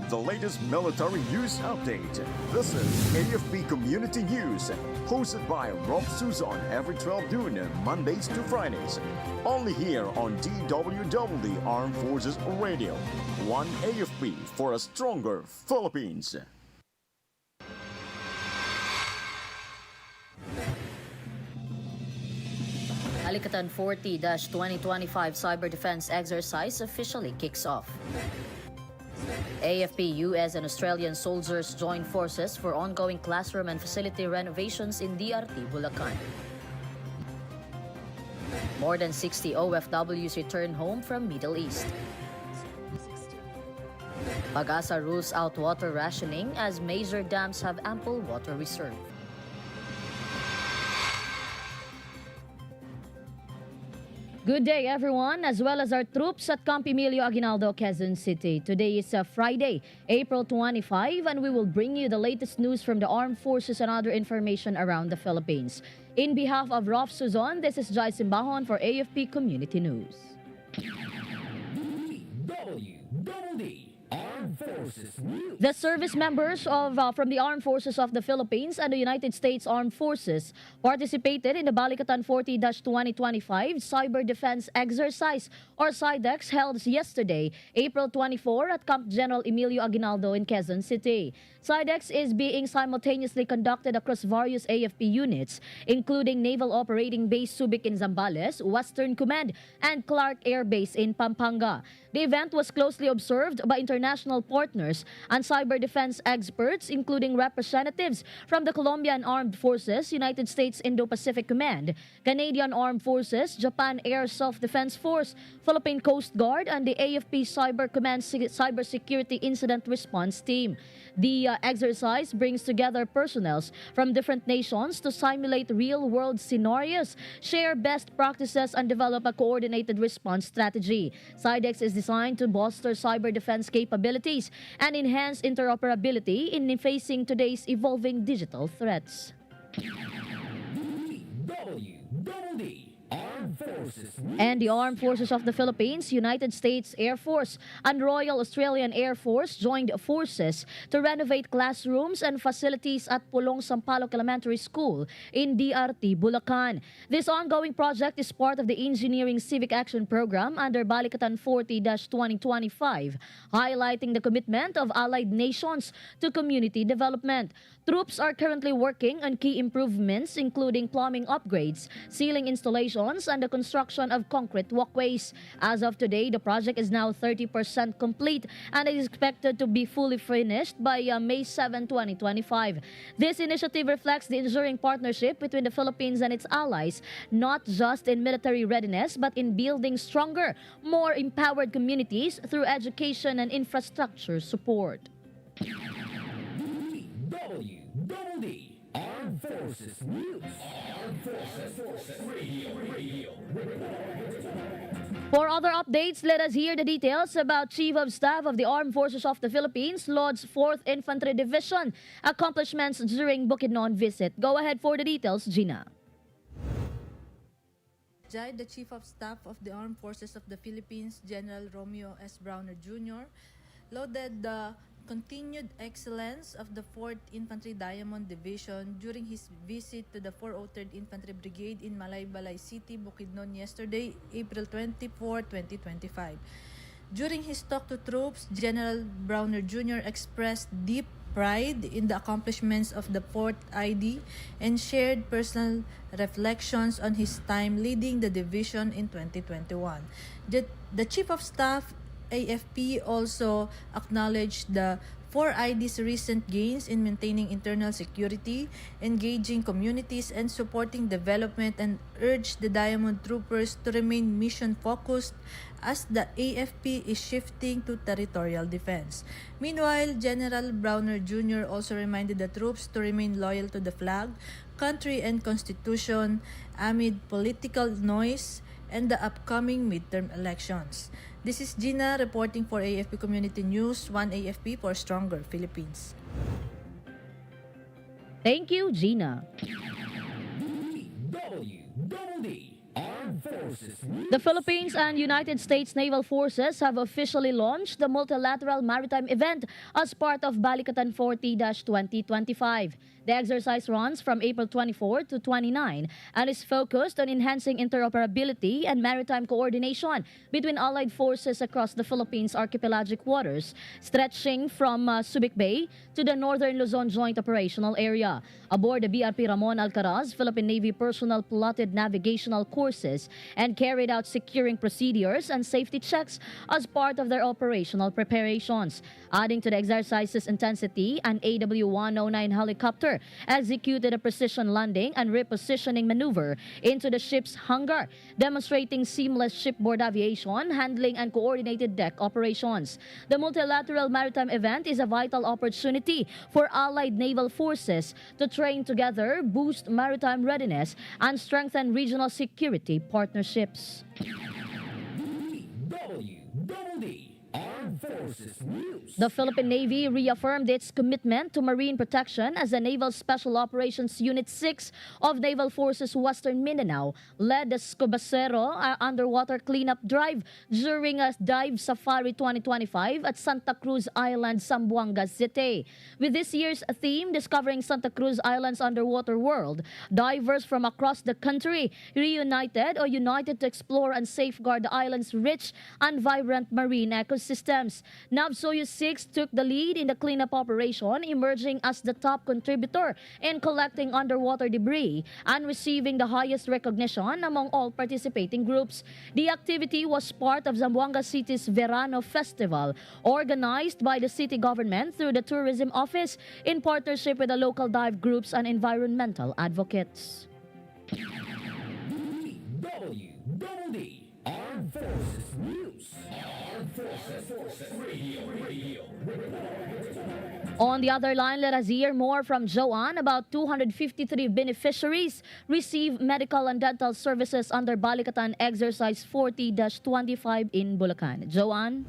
the latest military news update. This is AFP Community News, hosted by Rob Suzon every 12 noon, Mondays to Fridays. Only here on DWDD Armed Forces Radio. One AFP for a stronger Philippines. Balikatan 40-2025 Cyber Defense Exercise officially kicks off. AFP, US and Australian soldiers join forces for ongoing classroom and facility renovations in DRT, Bulacan. More than 60 OFWs return home from Middle East. Pag-asa rules out water rationing as major dams have ample water reserve. Good day, everyone, as well as our troops at Camp Emilio Aguinaldo, Quezon City. Today is Friday, April 25, and we will bring you the latest news from the armed forces and other information around the Philippines. In behalf of Rof Suzon, this is Jhai Simbajon for AFP Community News. DWDD Armed Forces News. The service members from the Armed Forces of the Philippines and the United States Armed Forces participated in the Balikatan 40-2025 Cyber Defense Exercise, or CIDEX, held yesterday, April 24, at Camp General Emilio Aguinaldo in Quezon City. CIDEX is being simultaneously conducted across various AFP units, including Naval Operating Base Subic in Zambales, Western Command, and Clark Air Base in Pampanga. The event was closely observed by international partners and cyber defense experts, including representatives from the Colombian Armed Forces, United States Indo-Pacific Command, Canadian Armed Forces, Japan Air Self-Defense Force, Philippine Coast Guard, and the AFP Cyber Command Cybersecurity Incident Response Team. The exercise brings together personnel from different nations to simulate real-world scenarios, share best practices, and develop a coordinated response strategy. CIDEX is designed to bolster cyber defense capabilities and enhance interoperability in facing today's evolving digital threats. And the Armed Forces of the Philippines, United States Air Force, and Royal Australian Air Force joined forces to renovate classrooms and facilities at Pulong Sampaloc Elementary School in DRT, Bulacan. This ongoing project is part of the Engineering Civic Action Program under Balikatan 40-2025, highlighting the commitment of allied nations to community development. Troops are currently working on key improvements, including plumbing upgrades, ceiling installations, and the construction of concrete walkways. As of today, the project is now 30% complete and is expected to be fully finished by May 7, 2025. This initiative reflects the enduring partnership between the Philippines and its allies, not just in military readiness, but in building stronger, more empowered communities through education and infrastructure support. DWDD Armed Forces News. Armed Forces Radio. For other updates, let us hear the details about Chief of Staff of the Armed Forces of the Philippines, Lord's 4th Infantry Division, accomplishments during Bukidnon visit. Go ahead for the details, Gina. Jhai, the Chief of Staff of the Armed Forces of the Philippines, General Romeo S. Browner Jr., lauded the continued excellence of the 4th Infantry Diamond Division during his visit to the 403rd Infantry Brigade in Malaybalay City, Bukidnon yesterday, April 24, 2025. During his talk to troops, General Browner Jr. expressed deep pride in the accomplishments of the 4th ID and shared personal reflections on his time leading the division in 2021. The Chief of Staff AFP also acknowledged the 4ID's recent gains in maintaining internal security, engaging communities, and supporting development, and urged the Diamond Troopers to remain mission-focused as the AFP is shifting to territorial defense. Meanwhile, General Browner Jr. also reminded the troops to remain loyal to the flag, country, and constitution amid political noise and the upcoming midterm elections. This is Gina reporting for AFP Community News, 1 AFP for Stronger Philippines. Thank you, Gina. DWDD Armed The Philippines and United States Naval Forces have officially launched the multilateral maritime event as part of Balikatan 40-2025. The exercise runs from April 24 to 29 and is focused on enhancing interoperability and maritime coordination between allied forces across the Philippines' archipelagic waters, stretching from Subic Bay to the Northern Luzon Joint Operational Area. Aboard the BRP Ramon Alcaraz, Philippine Navy personnel plotted navigational courses and carried out securing procedures and safety checks as part of their operational preparations. Adding to the exercise's intensity, an AW-109 helicopter executed a precision landing and repositioning maneuver into the ship's hangar, demonstrating seamless shipboard aviation, handling, and coordinated deck operations. The multilateral maritime event is a vital opportunity for allied naval forces to train together, boost maritime readiness, and strengthen regional security partnerships. DWDD Armed Forces News. The Philippine Navy reaffirmed its commitment to marine protection as the Naval Special Operations Unit 6 of Naval Forces Western Mindanao led the Scobacero underwater cleanup drive during a dive safari 2025 at Santa Cruz Island, Zamboanga City. With this year's theme, Discovering Santa Cruz Island's Underwater World, divers from across the country united to explore and safeguard the island's rich and vibrant marine ecosystems. NAV-Soyuz 6 took the lead in the cleanup operation, emerging as the top contributor in collecting underwater debris and receiving the highest recognition among all participating groups. The activity was part of Zamboanga City's Verano Festival, organized by the city government through the Tourism Office in partnership with the local dive groups and environmental advocates. DWDD Armed Forces News. Armed Forces Radio. On the other line, let us hear more from Joanne. About 253 beneficiaries receive medical and dental services under Balikatan Exercise 40-25 in Bulacan. Joanne?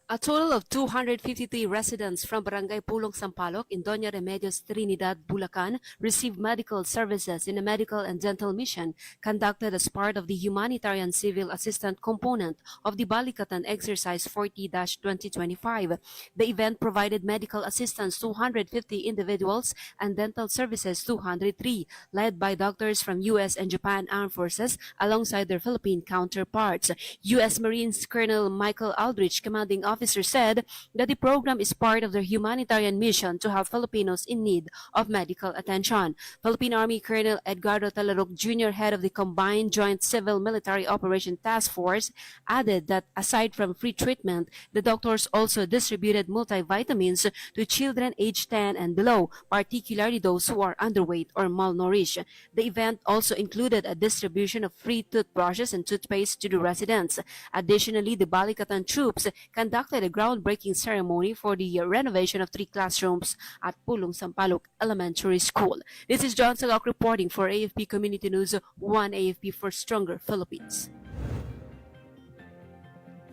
A total of 253 residents from Barangay Pulong Sampaloc in Doña Remedios, Trinidad, Bulacan received medical services in a medical and dental mission conducted as part of the humanitarian civil assistant component of the Balikatan Exercise 40-2025. The event provided medical assistance to 250 individuals and dental services to 203, led by doctors from U.S. and Japan Armed Forces alongside their Philippine counterparts. U.S. Marines Colonel Michael Aldrich, commanding officer, said that the program is part of their humanitarian mission to help Filipinos in need of medical attention. Philippine Army Colonel Edgardo Talaroc Jr., head of the Combined Joint Civil Military Operation Task Force, added that aside from free treatment, the doctors also distributed multivitamins to children aged 10 and below, particularly those who are underweight or malnourished. The event also included a distribution of free toothbrushes and toothpaste to the residents. Additionally, the Balikatan troops conducted a groundbreaking ceremony for the renovation of 3 classrooms at Pulong Sampaloc Elementary School. This is John Salok reporting for AFP Community News, 1 AFP for Stronger Philippines.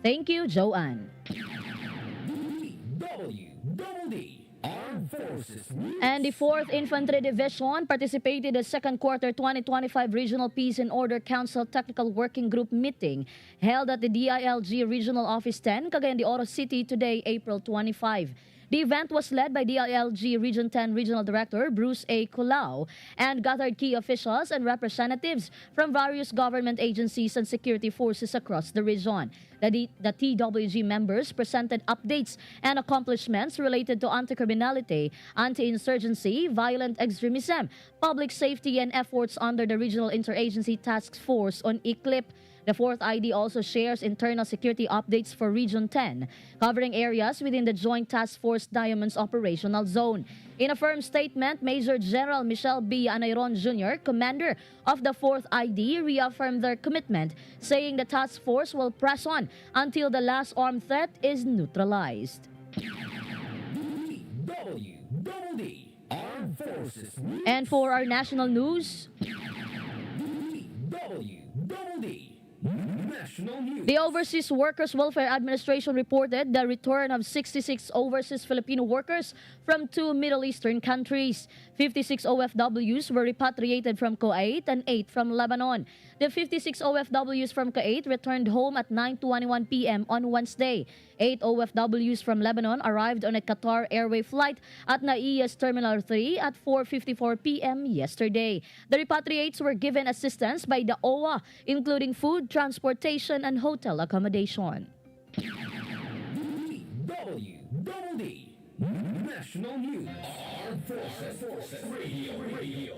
Thank you, Joanne. DWDD Armed Forces News. And the 4th Infantry Division participated in the second quarter 2025 Regional Peace and Order Council Technical Working Group meeting held at the DILG Regional Office 10, Cagayan de Oro City today, April 25. The event was led by DILG Region 10 Regional Director Bruce A. Culao and gathered key officials and representatives from various government agencies and security forces across the region. The TWG members presented updates and accomplishments related to anti-criminality, anti-insurgency, violent extremism, public safety, and efforts under the Regional Interagency Task Force on ECLIP. The 4th ID also shares internal security updates for Region 10, covering areas within the Joint Task Force Diamonds Operational Zone. In a firm statement, Major General Michel B. Anayron Jr., commander of the 4th ID, reaffirmed their commitment, saying the task force will press on until the last armed threat is neutralized. DWDD Armed Forces News. And for our national news, DWDD National News. The Overseas Workers Welfare Administration reported the return of 66 overseas Filipino workers from 2 Middle Eastern countries. 56 OFWs were repatriated from Kuwait and 8 from Lebanon. The 56 OFWs from Kuwait returned home at 9:21 p.m. on Wednesday. 8 OFWs from Lebanon arrived on a Qatar Airway flight at Naiya's Terminal 3 at 4:54 p.m. yesterday. The repatriates were given assistance by the OWA, including food, transportation, and hotel accommodation. DWDD. National News. Armed Forces Radio.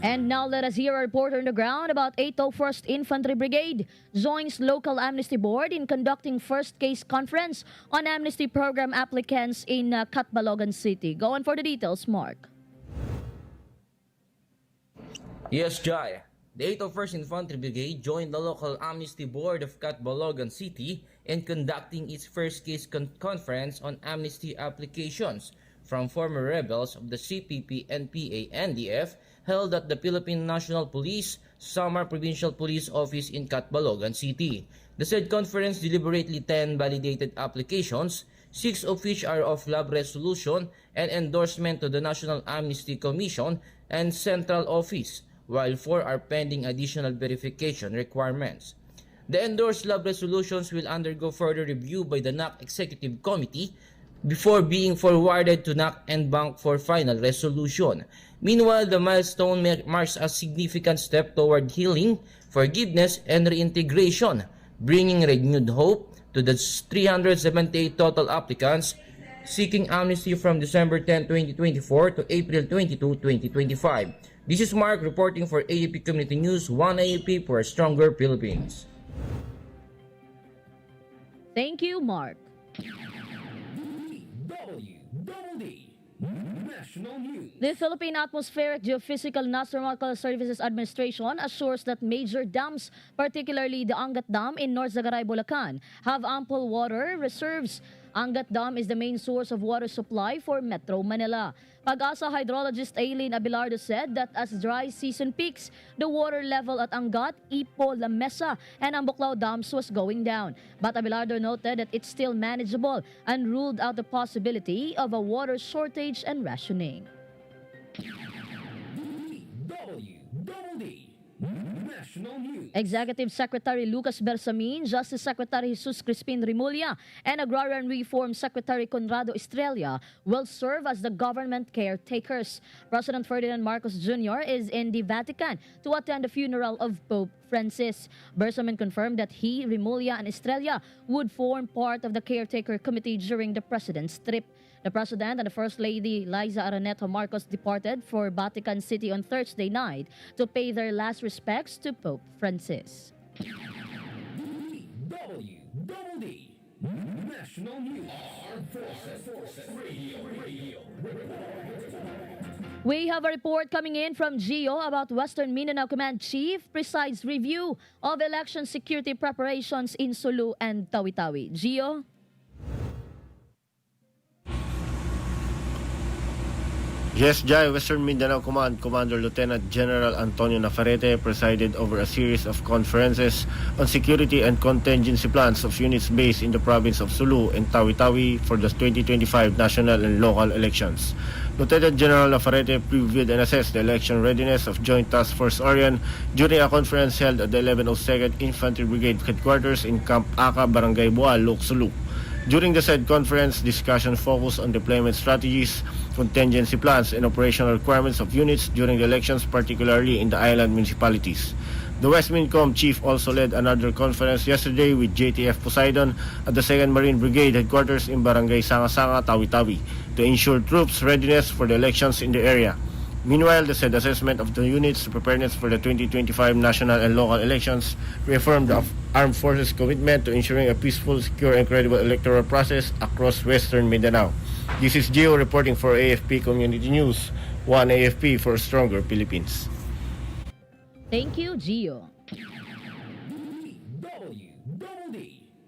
And now let us hear a report on the ground about 801st Infantry Brigade joins local amnesty board in conducting first case conference on amnesty program applicants in Catbalogan City. Go on for the details, Mark. Yes, Jhai. The 801st Infantry Brigade joined the local amnesty board of Catbalogan City in conducting its first case conference on amnesty applications from former rebels of the CPP, NPA, NDF held at the Philippine National Police Samar Provincial Police Office in Catbalogan City. The said conference deliberated 10 validated applications, 6 of which are of lab resolution and endorsement to the National Amnesty Commission and Central Office, while 4 are pending additional verification requirements. The endorsed lab resolutions will undergo further review by the NAC Executive Committee before being forwarded to NAC and Bank for final resolution. Meanwhile, the milestone marks a significant step toward healing, forgiveness, and reintegration, bringing renewed hope to the 378 total applicants seeking amnesty from December 10, 2024 to April 22, 2025. This is Mark reporting for AFP Community News, 1 AFP for a stronger Philippines. Thank you, Mark. DWDD. National News. The Philippine Atmospheric Geophysical and Astronomical Services Administration assures that major dams, particularly the Angat Dam in North Zagaray, Bulacan, have ample water reserves. Angat Dam is the main source of water supply for Metro Manila. Pag-asa hydrologist Aileen Abelardo said that as dry season peaks, the water level at Angat, Ipo, La Mesa, and Ambuklao dams was going down. But Abelardo noted that it's still manageable and ruled out the possibility of a water shortage and rationing. DWDD. National News. Executive Secretary Lucas Bersamin, Justice Secretary Jesus Crispin Rimulya, and Agrarian Reform Secretary Conrado Estrella will serve as the government caretakers. President Ferdinand Marcos Jr. is in the Vatican to attend the funeral of Pope Francis. Bersamin confirmed that he, Rimulya, and Estrella would form part of the caretaker committee during the president's trip. The President and the First Lady Liza Araneta Marcos departed for Vatican City on Thursday night to pay their last respects to Pope Francis. DWDD. National News. Armed Forces Radio. We have a report coming in from Gio about Western Mindanao Command Chief presides review of election security preparations in Sulu and Tawi-Tawi. Gio? Yes, Jhai, Western Mindanao Command Commander Lieutenant General Antonio Nafarrete presided over a series of conferences on security and contingency plans of units based in the province of Sulu and Tawi-Tawi for the 2025 national and local elections. Lieutenant General Nafarrete previewed and assessed the election readiness of Joint Task Force Orion during a conference held at the 1102nd Infantry Brigade Headquarters in Camp Aka, Barangay Bualok, Sulu. During the said conference, discussion focused on deployment strategies, contingency plans, and operational requirements of units during the elections, particularly in the island municipalities. The West Mincom Chief also led another conference yesterday with JTF Poseidon at the 2nd Marine Brigade Headquarters in Barangay Sanga-Sanga, Tawi-Tawi to ensure troops' readiness for the elections in the area. Meanwhile, the said assessment of the units' preparedness for the 2025 national and local elections reaffirmed the Armed Forces' commitment to ensuring a peaceful, secure, and credible electoral process across Western Mindanao. This is Gio reporting for AFP Community News, 1 AFP for a stronger Philippines. Thank you, Gio. DWDD.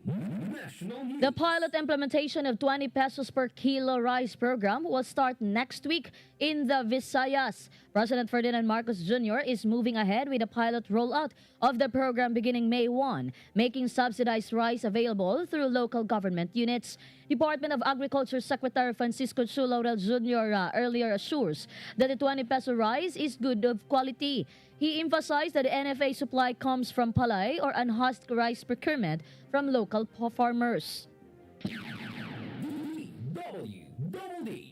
National The pilot implementation of 20 pesos per kilo rice program will start next week in the Visayas. President Ferdinand Marcos Jr. is moving ahead with a pilot rollout of the program beginning May 1, making subsidized rice available through local government units. Department of Agriculture Secretary Francisco Chu Laurel Jr. Earlier assures that the 20 peso rice is good of quality. He emphasized that the NFA supply comes from palay or unhusked rice procurement from local farmers. DWDD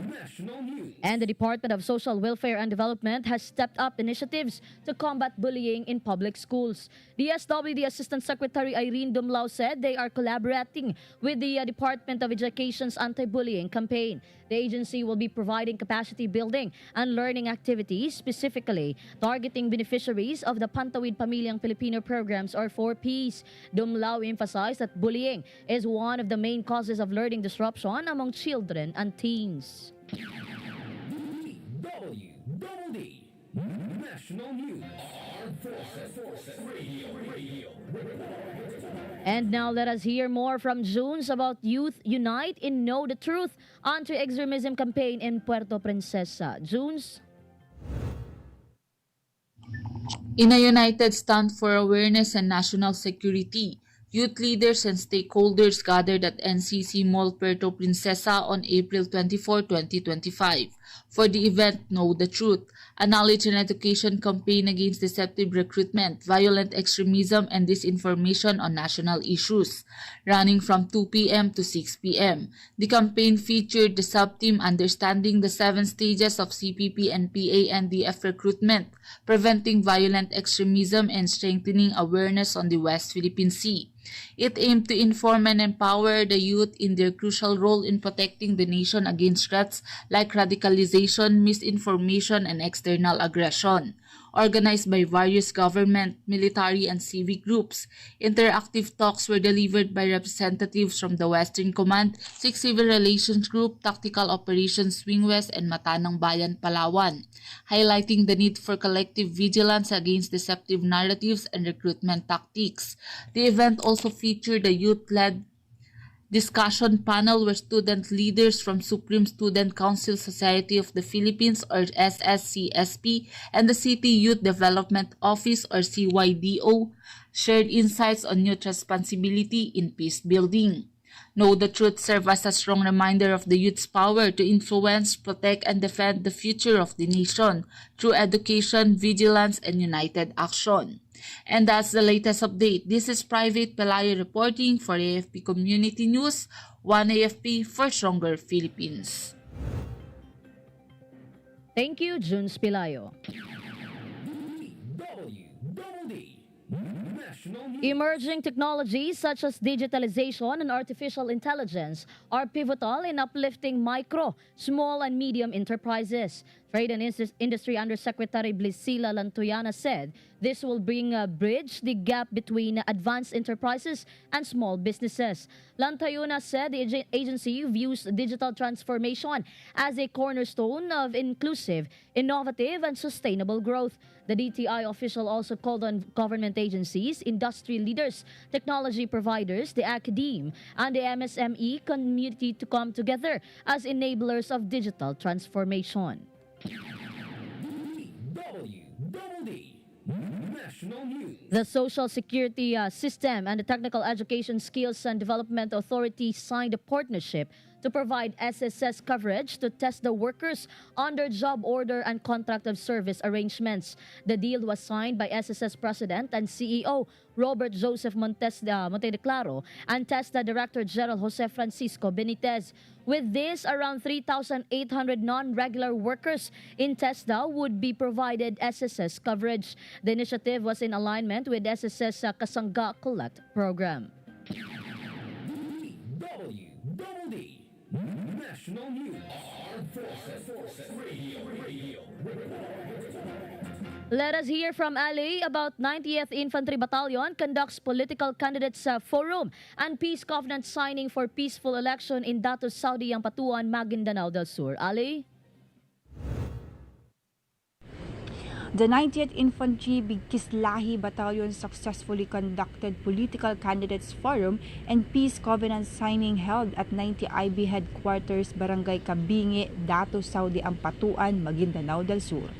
National News. And the Department of Social Welfare and Development has stepped up initiatives to combat bullying in public schools. DSWD Assistant Secretary Irene Dumlao said they are collaborating with the Department of Education's anti-bullying campaign. The agency will be providing capacity building and learning activities, specifically targeting beneficiaries of the Pantawid Pamilyang Pilipino programs, or 4Ps. Dumlao emphasized that bullying is one of the main causes of learning disruption among children and teens. DWDD National News. Armed Forces Radio. And now let us hear more from Junes about Youth Unite in Know the Truth anti-extremism campaign in Puerto Princesa. Junes? In a united stand for awareness and national security, youth leaders and stakeholders gathered at NCC Mall Puerto Princesa on April 24, 2025 for the event Know the Truth, a knowledge and education campaign against deceptive recruitment, violent extremism, and disinformation on national issues, running from 2 p.m. to 6 p.m. The campaign featured the sub-team Understanding the 7 Stages of CPP and PANDF Recruitment, Preventing Violent Extremism, and Strengthening Awareness on the West Philippine Sea. It aimed to inform and empower the youth in their crucial role in protecting the nation against threats like radicalization, misinformation, and external aggression. Organized by various government, military, and civic groups, interactive talks were delivered by representatives from the Western Command, 6 Civil Relations Group, Tactical Operations Wing West, and Matanang Bayan, Palawan, highlighting the need for collective vigilance against deceptive narratives and recruitment tactics. The event also featured a youth-led discussion panel where student leaders from Supreme Student Council Society of the Philippines, or SSCSP, and the City Youth Development Office, or CYDO, shared insights on youth responsibility in peace building. Know the Truth serves as a strong reminder of the youth's power to influence, protect, and defend the future of the nation through education, vigilance, and united action. And that's the latest update. This is Private Pelayo reporting for AFP Community News, 1 AFP for Stronger Philippines. Thank you, Junes Pilayo. DWDD National News. Emerging technologies such as digitalization and artificial intelligence are pivotal in uplifting micro, small, and medium enterprises. Trade and Industry Undersecretary Blisila Lantoyana said this will bridge the gap between advanced enterprises and small businesses. Lantoyana said the agency views digital transformation as a cornerstone of inclusive, innovative, and sustainable growth. The DTI official also called on government agencies, industry leaders, technology providers, the academe, and the MSME community to come together as enablers of digital transformation. DWDD National News. The Social Security System and the Technical Education Skills and Development Authority signed a partnership to provide SSS coverage to test the workers under job order and contract of service arrangements. The deal was signed by SSS President and CEO Robert Joseph Montedeclaro and TESDA Director General Jose Francisco Benitez. With this, around 3,800 non-regular workers in TESDA would be provided SSS coverage. The initiative was in alignment with SSS Kasangga Collect program. DWDD National News. Armed Forces Radio. Let us hear from Ali about 90th Infantry Battalion conducts political candidates forum and peace covenant signing for peaceful election in Datos Saudi Ampatuan, Maguindanao del Sur. Ali? The 90th Infantry Bigkislahi Battalion successfully conducted Political Candidates Forum and Peace Covenant signing held at 90 IB Headquarters, Barangay Cabingi, Dato Saudi Ampatuan, Maguindanao del Sur.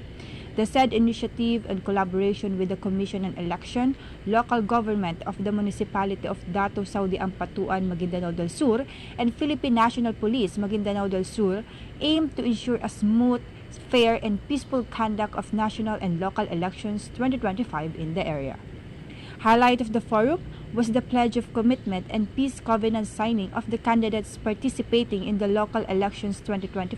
The said initiative, in collaboration with the Commission on Election, local government of the municipality of Dato Saudi Ampatuan, Maguindanao del Sur, and Philippine National Police, Maguindanao del Sur, aimed to ensure a smooth, fair, and peaceful conduct of national and local elections 2025 in the area. Highlight of the forum was the pledge of commitment and peace covenant signing of the candidates participating in the local elections 2025.